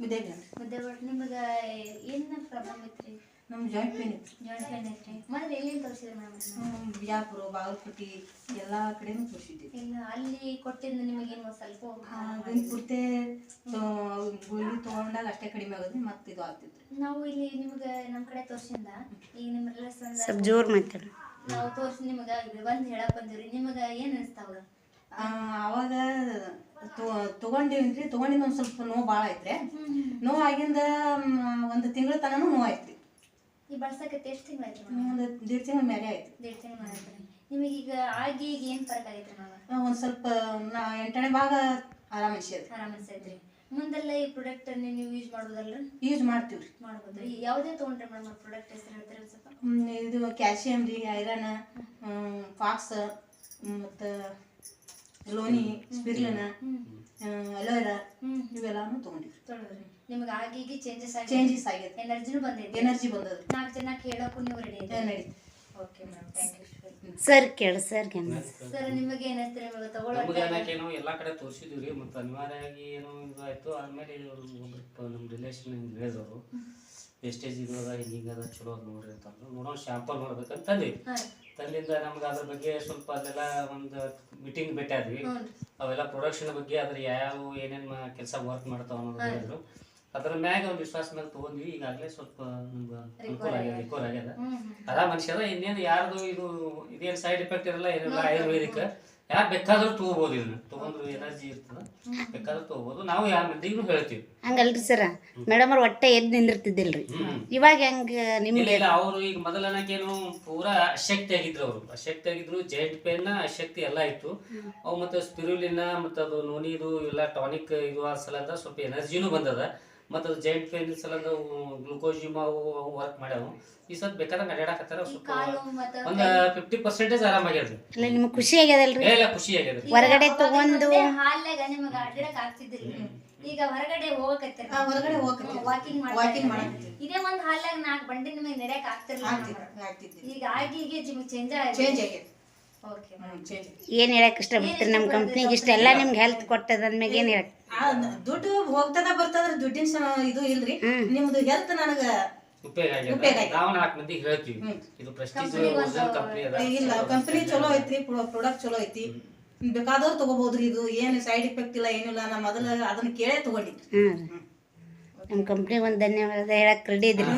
ಮುದ್ದೆ ಬಟ್ ನಿಮಗೆ ಏನು ಪ್ರಾಬ್ಲಮ್ ಐತ್ರಿ? ನಮ್ಗೆ ಜಾಯಿಂಟ್ ಪೇನ್ ಇತ್ತು. ಜಾಯಿಂಟ್ ಪೇನ್ ಐತ್ರಿ. ಮೊದಲು ಎಲ್ಲಿ ತೋರಿಸಿದ್ರಿ ಮೇಡಮ್? ಬಿಜಾಪುರ, ಬಾಗಲಕೋಟೆ ಎಲ್ಲ ಕಡೆನೂ ತೋರಿಸಿದ್ದೀವಿ. ಇಲ್ಲ ಅಲ್ಲಿ ಕೊಟ್ಟಿದ್ದು ನಿಮಗೇನು ಸ್ವಲ್ಪ ಪೂರ್ತಿ ಗುಳಿ ತೊಗೊಂಡಾಗ ಅಷ್ಟೇ ಕಡಿಮೆ ಆಗೋದು, ಮತ್ತೆ ಇದು ಆಗ್ತಿತ್ತು. ನಾವು ಇಲ್ಲಿ ನಿಮ್ಗೆ ನಮ್ಮ ಕಡೆ ತೋರಿಸಿಂದ ಈಗ ನಿಮ್ಮ ರಿಲೇಷನ್ ಸ್ವಲ್ಪ ಜೋರು ಮಾತಾಡಿ. ನಾವು ತೋರಿಸಿ ನಿಮಗೆ ಬಂದು ಹೇಳಕ್ ಬಂದಿವ್ರಿ. ನಿಮಗೆ ಏನು ಅನಿಸ್ತಾವ? ಅವಾಗ ತೊಗೊಂಡಿವ್ರಿ. ತೊಗೊಂಡಿದ್ದು ಒಂದು ಸ್ವಲ್ಪ ನೋವು ಭಾಳ ಐತ್ರಿ. ನೋವು ಆಗಿಂದ ಒಂದು ತಿಂಗಳ ತನೂ ನೋವು ಐತ್ರಿ. ಈ ಬಳಸಕ್ಕೆ ಎಷ್ಟು ತಿಂಗಳು ಆಯ್ತು? ಒಂದು 1.5 ತಿಂಗಳ ಮೇಲೆ ಆಯ್ತು. 1.5 ತಿಂಗಳು ಆಯ್ತು. ನಿಮಗೆ ಈಗ ಆಗಿ ಈಗ ಏನು ಫರಕ್ ಆಗೈತ್ರಿ ಮೇಡಮ್? ಒಂದು ಸ್ವಲ್ಪ 8ನೇ ಭಾಗ ಆರಾಮ ಅನ್ಸೈತ್ರಿ. ಮುಂದೆಲ್ಲ ಈ ಪ್ರಾಡಕ್ಟ್ ನೀವು ಯೂಸ್ ಮಾಡೋದಲ್ರಿ? ಯೂಸ್ ಮಾಡ್ತೀವ್ರಿ. ಮಾಡ್ಬೋದ್ರಿ. ಯಾವುದೇ ತೊಗೊಂಡ್ರಿ ಮೇಡಮ್ ಪ್ರಾಡಕ್ಟ್ ಹೆಸರು ಹೇಳ್ತೀರಿ ಸ್ವಲ್ಪ? ಇದು ಕ್ಯಾಲ್ಸಿಯಂ ರೀ, ಐರನ್, ಫಾಕ್ಸ್, ಮತ್ತು ಲೋನಿ, ಸ್ಪಿರ್ಲಿನ, ಅಲೋವೆರಾ ಇವೆಲ್ಲಾನು ತೊಗೊಂಡಿವ್ರಿ. ನಿಮ್ಗೆ ಆಗಿ ಚೇಂಜಸ್ ಆಗೈತೆ. ಎನರ್ಜಿನೂ ಬಂದೈತೆ. ಎನರ್ಜಿ ಬಂದದ್ರಿ. 4 ಜನ ಕೇಳೋಕ್ಕೂ ನೀವು ರೆಡಿ ನಡೀತಿ. Okay madam, thank you. Sir ಕೇಳಿ ಸರ್ ನಿಮಗೆ ಏನಾಯ್ತು ಇವಾಗ ತಗೊಳ್ಳೋಣ? ಎಲ್ಲಾ ಕಡೆ ತೋರಿಸಿದ್ವಿ ಮತ್ತು ಅನಿವಾರ್ಯವಾಗಿ ಏನೋ ಇದಾಯ್ತು. ಆಮೇಲೆ ನಮ್ಮ ರಿಲೇಷನ್ ಹಿಂಗೆ ಹೇಳಿದವರು ವೇಸ್ಟೇಜ್ ಇದು ಅದ ಹಿಂಗದ ಚಲೋ ನೋಡ್ರಿ ಅಂತಂದ್ರು. ನೋಡೋಣ ಶಾಂಪಲ್ ನೋಡ್ಬೇಕಂತ ತಂದಿಂದ ನಮ್ಗೆ ಅದ್ರ ಬಗ್ಗೆ ಸ್ವಲ್ಪ ಅಲ್ಲೆಲ್ಲ ಒಂದು ಮೀಟಿಂಗ್ ಭೇಟಿ ಆದ್ವಿ. ಅವೆಲ್ಲ ಪ್ರೊಡಕ್ಷನ್ ಬಗ್ಗೆ ಅದ್ರ ಯಾವ ಏನೇನು ಕೆಲಸ ವರ್ಕ್ ಮಾಡ್ತಾವ ಅನ್ನೋದು ಹೇಳಿದ್ರು. ಅದ್ರ ಮ್ಯಾಗ ಒಂದು ವಿಶ್ವಾಸ ಮ್ಯಾಗ ತಗೊಂಡ್ವಿ. ಈಗಾಗಲೇ ಸ್ವಲ್ಪ ನಮ್ಗೆ ಅನುಕೂಲ ಆಗ್ಯದ, ರಿಕವರ್ ಆಗ್ಯದ. ಅದ ಮನುಷ್ಯದ ಇನ್ನೇನು ಯಾರ್ದು ಇದೇನು ಸೈಡ್ ಎಫೆಕ್ಟ್ ಇರಲ್ಲ, ಏನಿಲ್ಲ. ಆಯುರ್ವೇದಿಕ್ ಯಾರು ಬೇಕಾದ್ರೂ ತಗೋಬಹುದು. ಇದನ್ನ ತಗೊಂಡ್ರು ಎನರ್ಜಿ ಇರ್ತದ, ಬೇಕಾದ್ರೂ ತಗೋಬಹುದು. ನಾವು ಯಾರ ಮಂದಿಗೂ ಹೇಳ್ತೀವಿ. ಹಂಗಲ್ರಿ ಸರ, ಮೇಡಮ್ ಅವ್ರ ಹೊಟ್ಟೆ ಎದ್ದು ನಿಂದಿರ್ತಿದ್ದಿಲ್ರಿ. ಇವಾಗ ಹೆಂಗ ನಿಮ್ಗೆ? ಅವ್ರು ಈಗ ಮೊದಲನಕೇನು ಪೂರಾ ಅಶಕ್ತಿ ಆಗಿದ್ರು. ಅಶಕ್ತಿ ಆಗಿದ್ರು, ಜಾಯಿಂಟ್ ಪೇನ್ ಅಶಕ್ತಿ ಎಲ್ಲ ಇತ್ತು. ಅವು ಮತ್ತೆ ಸ್ಪಿರುಲಿನ ಮತ್ತು ಅದು ನೋನಿದು ಎಲ್ಲ ಟಾನಿಕ್ ಇದು ಆ ಸಲದ ಸ್ವಲ್ಪ ಎನರ್ಜಿನೂ ಬಂದದ. ಮತ್ತು ಅದು ಜಾಯಿಂಟ್ ಪೇನ್ ಸಲದ ಗ್ಲೂಕೋಜಿಮ್ ಅವು ವರ್ಕ್ ಮಾಡ್ಯಾವು. ಈ ಸ್ವಲ್ಪ ಬೇಕಾದಂಗೆ ಅಡ್ಯಾಡಕತ್ತಾರ. ಸ್ವಲ್ಪ ಒಂದು 50% ಆರಾಮಾಗ್ಯದ್ರಿ. ಇಲ್ಲ ನಿಮ್ಗೆ ಖುಷಿ ಆಗ್ಯದಲ್ರಿ? ಎಲ್ಲ ಖುಷಿ ಆಗ್ಯದ್ರಿ. ಹೊರಗಡೆ ತಗೊಂಡು ಹಾಲ್ನಾಗ ನಿಮಗೆ ಅಡ್ಡಾಡಕ್ ಆಗ್ತಿದ್ದಿಲ್ಲ. ಈಗ ಹೊರಗಡೆ ಹೋಗಕತ್ತೀರಿ, ಹೊರಗಡೆ ವಾಕಿಂಗ್ ಮಾಡಕತ್ತೀರಿ. ಇದೇ ಒಂದು ಹಾಲ್ನಾಗ 4 ಬಂಡಿ ನಿಮಗೆ ನಡೆಯಕ್ ಆಗ್ತಿರ್ಲಿಲ್ಲ. ಈಗ ಆಗಿ ನಿಮಗೆ ಚೇಂಜ್ ಆಗೈತೆ. ಓಕೆ ಮೇಡಮ್, ಏನ್ ಹೇಳಕ್ ಇಷ್ಟಪಡ್ತೀರಿ? ನಮ್ಮ ಕಂಪ್ನಿಗೆ ಇಷ್ಟೆಲ್ಲ ನಿಮ್ಗೆ ಹೆಲ್ತ್ ಕೊಟ್ಟದ ಅಂದ್ಮೇಲೆ ಏನ್ ಹೇಳಕ್? ದುಡ್ಡು ಹೋಗ್ತದ ಬರ್ತದ್ರಿ, ದುಡ್ಡಿನ ಇದು ಇಲ್ರಿ. ನಿಮ್ದು ಹೆಲ್ತ್ ನನಗ ಉಪಯೋಗ ಆಗ್ಯದ. ನಾವು 4 ಮಂದಿಗೆ ಹೇಳ್ತೀವಿ ಇದು ಪ್ರೆಸ್ಟೀಜ್ ಕಂಪನಿ ಅದ. ಇಲ್ಲ, ಕಂಪನಿ ಚಲೋ ಐತ್ರಿ, ಪ್ರಾಡಕ್ಟ್ ಚಲೋ ಐತಿ, ಬೇಕಾದವ್ರು ತಗೋಬಹುದ್ರಿ. ಇದು ಏನು ಸೈಡ್ ಎಫೆಕ್ಟ್ ಇಲ್ಲ, ಏನಿಲ್ಲ. ನಾ ಮೊದಲ ಅದನ್ನ ಕೇಳೇ ತಗೊಂಡಿದ್ರಿ. ನಮ್ಮ ಕಂಪ್ನಿ ಒಂದು ಧನ್ಯವಾದ ಹೇಳಕ್ ರೆಡಿ ಇದ್ರಿ.